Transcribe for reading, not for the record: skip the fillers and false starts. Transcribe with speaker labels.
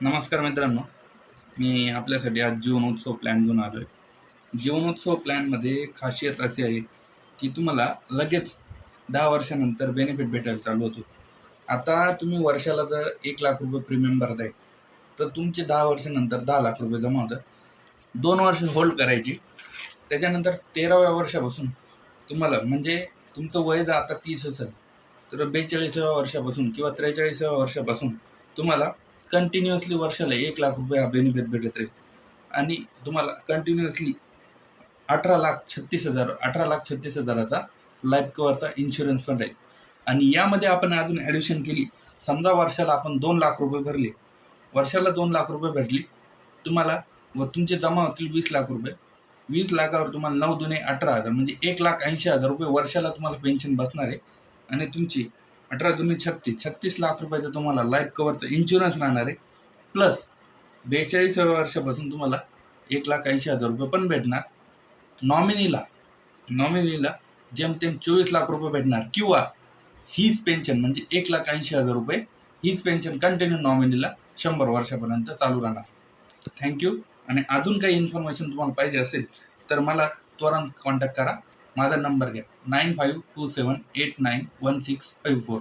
Speaker 1: नमस्कार मित्रांनो, मी आपल्यासाठी आज जीवनोत्सव प्लॅन घेऊन आलो आहे. जीवनोत्सव प्लॅनमध्ये खासियत अशी आहे की तुम्हाला लगेच 10 वर्षानंतर बेनिफिट भेटायला चालू होतो. आता तुम्ही वर्षाला जर ₹1,00,000 प्रीमियम भरताय, तर तुमचे 10 वर्षानंतर ₹10,00,000 जमा होतात. 2 वर्ष होल्ड करायची. त्याच्यानंतर 13व्या वर्षापासून तुम्हाला म्हणजे तुमचं वय जर आता 30 असेल, तर 42व्या वर्षापासून किंवा 43व्या वर्षापासून तुम्हाला कंटिन्युअसली वर्षाला ₹1,00,000 हा बेनिफिट भेटत राहील आणि तुम्हाला कंटिन्युअसली 18,36,000चा लाईफ कव्हरचा इन्शुरन्स पण राहील. आणि यामध्ये आपण अजून ॲडिशन केली, समजा वर्षाला आपण ₹2,00,000 भरले, वर्षाला ₹2,00,000 भेटली तुम्हाला व तुमचे जमा होतील ₹20,00,000. 20,00,000वर तुम्हाला 9 दुणे 18,000 म्हणजे ₹1,80,000 वर्षाला तुम्हाला पेन्शन बसणार आहे. आणि तुमची 18 दुणे 36, ₹36,00,000 तुम्हाला लाईफ कव्हरचं इन्शुरन्स राहणार आहे. प्लस 42व्या वर्षापासून तुम्हाला ₹1,80,000 पण भेटणार. नॉमिनीला जेमतेम ₹24,00,000 भेटणार किंवा हीच पेन्शन म्हणजे ₹1,80,000 हीच पेन्शन कंटिन्यू नॉमिनीला 100 वर्षापर्यंत चालू राहणार. थँक्यू. आणि अजून काही इन्फॉर्मेशन तुम्हाला पाहिजे असेल तर मला त्वरित कॉन्टॅक्ट करा. माझा नंबर घ्या 9527891654.